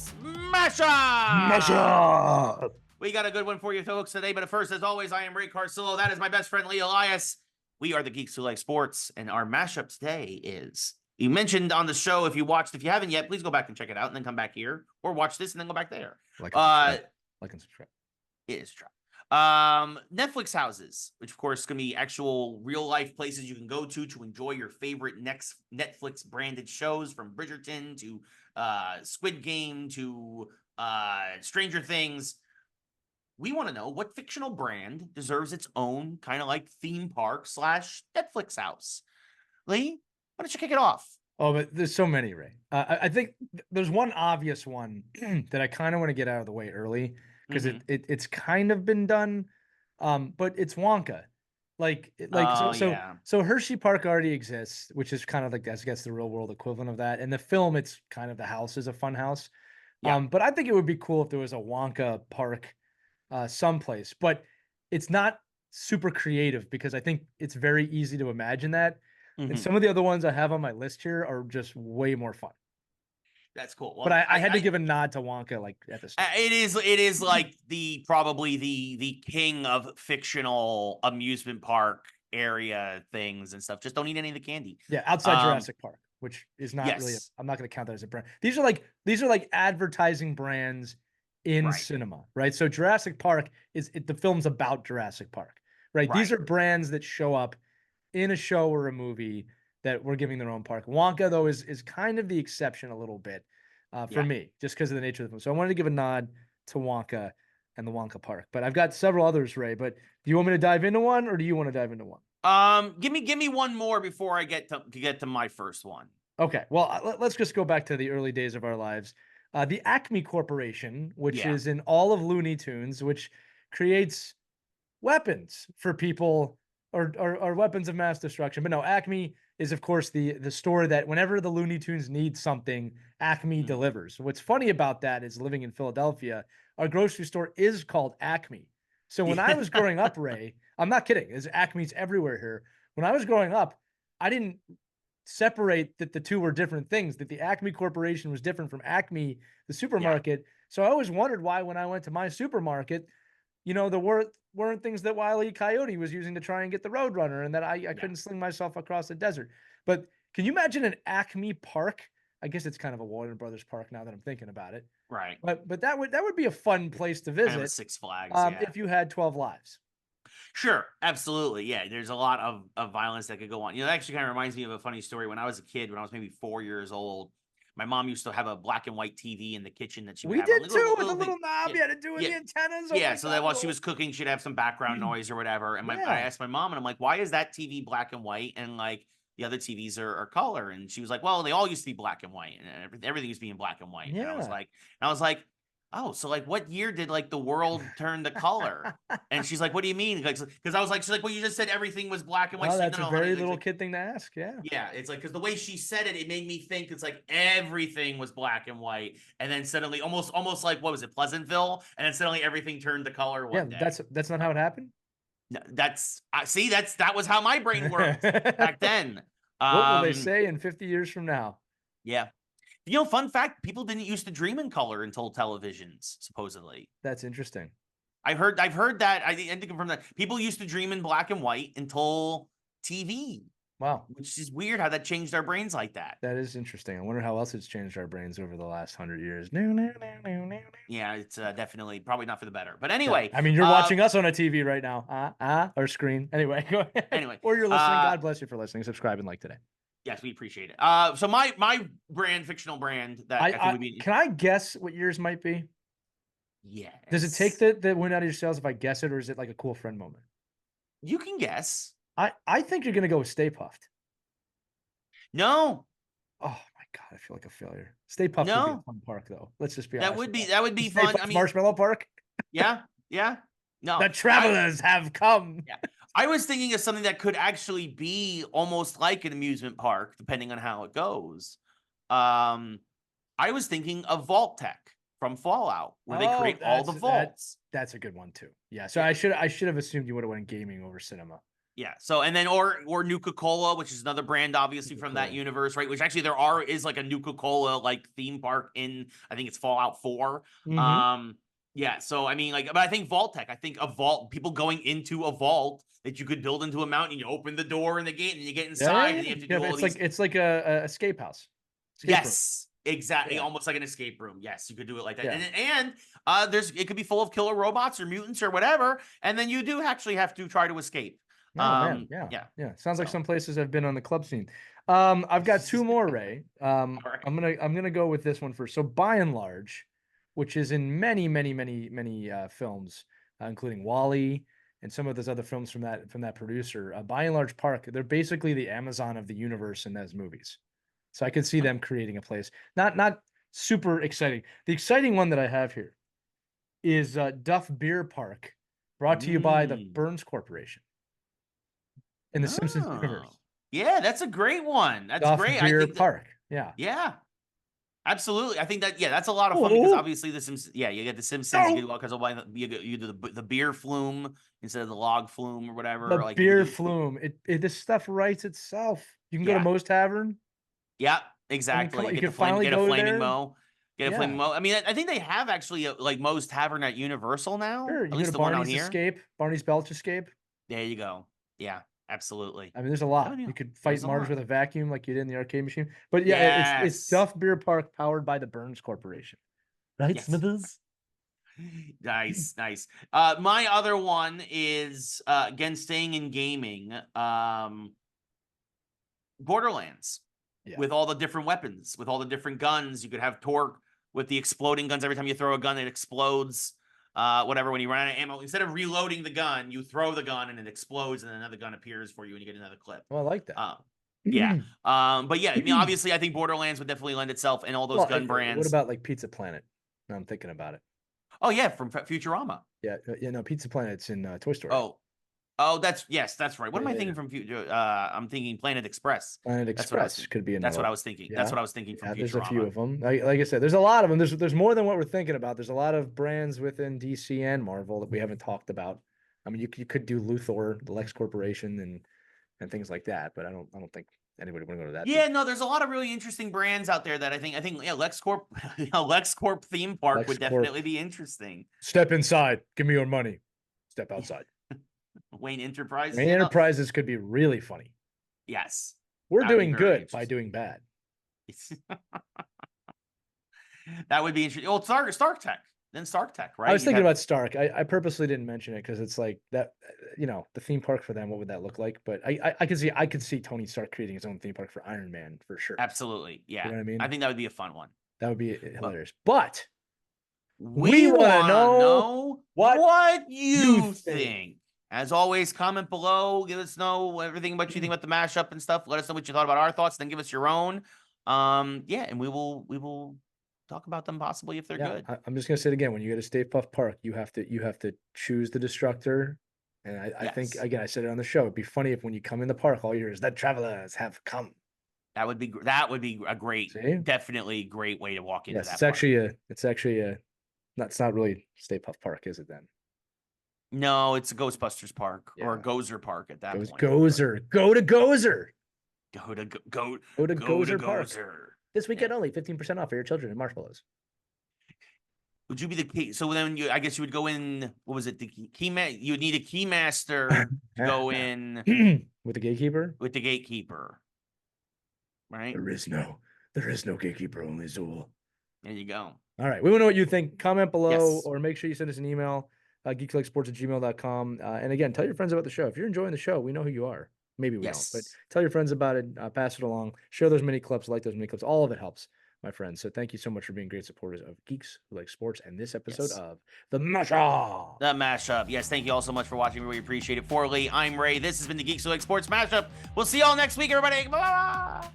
It's Mashup! Mashup! We got a good one for you folks today, but first, as always, I am Ray Carcillo. That is my best friend, Lee Elias. We are the Geeks Who Like Sports, and our mashup today is... You mentioned on the show, if you haven't yet, please go back and check it out, and then come back here, or watch this and then go back there. Like and subscribe. It is true. Netflix houses, which of course is going to be actual real life places you can go to enjoy your favorite next Netflix branded shows, from Bridgerton to Squid Game to Stranger Things. We want to know what fictional brand deserves its own kind of like theme park / Netflix house. Lee, why don't you kick it off? Oh, but there's so many, Ray. I think there's one obvious one that I kind of want to get out of the way early because it's kind of been done, but it's Wonka. So Hershey Park already exists, which is kind of like, I guess, the real world equivalent of that. In the film, it's kind of the house is a fun house. Yeah. But I think it would be cool if there was a Wonka park someplace, but it's not super creative because I think it's very easy to imagine that. And some of the other ones I have on my list here are just way more fun. That's cool. Well, but I had to give a nod to Wonka like at the start. It is like probably the king of fictional amusement park area things and stuff. Just don't eat any of the candy. Yeah, outside Jurassic Park, which is not really I'm not going to count that as a brand. These are like advertising brands in cinema, right? So Jurassic Park the film's about Jurassic Park, right? These are brands that show up in a show or a movie that we're giving their own park. Wonka, though, is kind of the exception a little bit for me, just because of the nature of the film. So I wanted to give a nod to Wonka and the Wonka Park. But I've got several others, Ray. But do you want me to dive into one, or do you want to dive into one? Give me one more before I get to my first one. Okay. Well, let's just go back to the early days of our lives. The Acme Corporation, which is in all of Looney Tunes, which creates weapons for people or weapons of mass destruction. But no, Acme is, of course, the store that whenever the Looney Tunes need something, Acme delivers. What's funny about that is, living in Philadelphia, our grocery store is called Acme. So when I was growing up, Ray, I'm not kidding, there's Acme's everywhere here. When I was growing up, I didn't separate that the two were different things, that the Acme Corporation was different from Acme, the supermarket. So I always wondered why, when I went to my supermarket, there weren't things that Wile E. Coyote was using to try and get the Roadrunner, and that I couldn't sling myself across the desert. But can you imagine an Acme Park? I guess it's kind of a Warner Brothers park now that I'm thinking about it. Right. But that would be a fun place to visit. Kind of Six Flags, if you had 12 lives. Sure, absolutely. Yeah, there's a lot of violence that could go on. That actually kind of reminds me of a funny story. When I was a kid, when I was maybe 4 years old, my mom used to have a black and white TV in the kitchen that she would have. We did too, with a little knob you had to do with the antennas. So that while she was cooking, she'd have some background noise or whatever. And I asked my mom, and I'm like, why is that TV black and white? And like the other TVs are color. And she was like, well, they all used to be black and white, and everything used to be in black and white. Yeah. And I was like, oh, so like what year did like the world turn to color? And she's like, what do you mean? Because I was like, she's like, well, you just said everything was black and white. Oh, that's a very little kid thing to ask. Yeah. Yeah. It's like, because the way she said it, it made me think it's like everything was black and white. And then suddenly almost like, what was it, Pleasantville? And then suddenly everything turned to color one day. That's not how it happened. No, that was how my brain worked back then. What will they say in 50 years from now? Yeah. Fun fact, people didn't used to dream in color until televisions, supposedly. That's interesting. I've heard that. I didn't confirm that. People used to dream in black and white until TV. Wow. Which is weird how that changed our brains like that. That is interesting. I wonder how else it's changed our brains over the last 100 years. Yeah, it's definitely probably not for the better. But anyway. I mean, you're watching us on a TV right now. Or screen. Anyway, go ahead. Anyway. Or you're listening. God bless you for listening. Subscribe and like today. Yes, we appreciate it. So my fictional brand that I think would be... Can I guess what yours might be? Yes. Does it take the wind out of your sails if I guess it, or is it like a cool friend moment? You can guess. I think you're gonna go with Stay Puffed. No. Oh my God, I feel like a failure. Stay Puffed would be a fun park, though. Let's just be honest. That would be fun. I mean, Marshmallow Park. Yeah. No. The travelers have come. Yeah. I was thinking of something that could actually be almost like an amusement park, depending on how it goes. I was thinking of Vault-Tec from Fallout, where they create all the vaults. That's a good one too. Yeah. So I should have assumed you would have went gaming over cinema. Yeah. So, and then or Nuka-Cola, which is another brand, obviously from that universe, right? Which actually is like a Nuka-Cola like theme park in, I think it's Fallout 4. Yeah. So I mean, like, but I think Vault-Tec. I think a vault, people going into a vault that you could build into a mountain. You open the door and the gate, and you get inside, and you have to do all these. It's like a escape house. Yes. Exactly, almost like an escape room. Yes, you could do it like that. Yeah. And it could be full of killer robots or mutants or whatever, and then you do actually have to try to escape. Oh man, yeah. Sounds like some places have been on the club scene. I've got two more, Ray. right. I'm gonna go with this one first. So by and large, which is in many films, including Wall-E and some of those other films from that producer. By and large, Park, they're basically the Amazon of the universe in those movies. So I could see them creating a place. Not super exciting. The exciting one that I have here is Duff Beer Park, brought to you by the Burns Corporation in the Simpsons universe. Yeah, that's a great one. That's Duff great. Beer Park. Yeah. Absolutely. I think that's a lot of fun because obviously the Simpsons, you get the Simpsons, you do the beer flume instead of the log flume or whatever. The beer flume. This stuff writes itself. You can go to Moe's Tavern. Yeah, exactly. I mean, you can finally get a go flaming there. Mo. Get a flaming Mo. I mean, I think they have actually like Moe's Tavern at Universal now. Sure, at least the one out here. Barney's Belch Escape. There you go. Yeah, absolutely. I mean, there's a lot. You could fight Marge with a vacuum like you did in the arcade machine. But yeah, it's Duff Beer Park powered by the Burns Corporation. Right, Smithers? Nice. My other one is again staying in gaming. Borderlands. With all the different weapons, with all the different guns. You could have Torque with the exploding guns. Every time you throw a gun, it explodes. Whatever, when you run out of ammo, instead of reloading the gun, you throw the gun and it explodes, and then another gun appears for you and you get another clip. Oh, I like that. But yeah, I mean, obviously, I think Borderlands would definitely lend itself, and all those gun brands. What about like Pizza Planet? Now I'm thinking about it. Oh yeah, from Futurama. Yeah, no, Pizza Planet's in Toy Story. Oh, that's right. What am I thinking from Future? I'm thinking Planet Express. Planet Express could be another. That's what I was thinking. That's what I was thinking from Futurama. There's a few of them. Like I said, there's a lot of them. There's more than what we're thinking about. There's a lot of brands within DC and Marvel that we haven't talked about. I mean, you could do Luthor, the Lex Corporation, and things like that. But I don't think anybody want to go to that. Yeah, no, there's a lot of really interesting brands out there that I think LexCorp, LexCorp theme park would definitely be interesting. Step inside. Give me your money. Step outside. Wayne Enterprises. Wayne Enterprises could be really funny. Yes. We're doing good by doing bad. That would be interesting. Oh, Stark Tech. Then Stark Tech, right? I was thinking about Stark. I purposely didn't mention it because it's like that, the theme park for them, what would that look like? But I could see Tony Stark creating his own theme park for Iron Man for sure. Absolutely. Yeah. You know what I mean? I think that would be a fun one. That would be hilarious. But we want to know what you think. As always, comment below. Give us know everything what you think about the mashup and stuff. Let us know what you thought about our thoughts. Then give us your own. And we will talk about them possibly if they're good. I'm just gonna say it again. When you go to Stay Puft Park, you have to choose the Destructor. And I think again, I said it on the show. It'd be funny if when you come in the park, all you hear is that travelers have come. That would be a great, definitely great way to walk into that. It's actually it's not really Stay Puft Park, is it then? No, it's a Ghostbusters Park or a Gozer Park at that point. Gozer. Go to Gozer. Go to Gozer Park. This weekend only, 15% off for your children and marshmallows. Would you be the key? So then I guess you would go in. What was it? The key you would need a key master to go in with the gatekeeper. With the gatekeeper, right? There is no gatekeeper, only Zool. There you go. All right, we want to know what you think. Comment below, or make sure you send us an email. geekslikesports@gmail.com. And again, tell your friends about the show. If you're enjoying the show, we know who you are. Maybe we don't, but tell your friends about it. Pass it along. Share those mini clips. Like those mini clips. All of it helps, my friends. So thank you so much for being great supporters of Geeks Who Like Sports and this episode of The Mashup. The Mashup. Yes, thank you all so much for watching. We really appreciate it. For Lee, I'm Ray. This has been the Geeks Who Like Sports Mashup. We'll see y'all next week, everybody. Bye.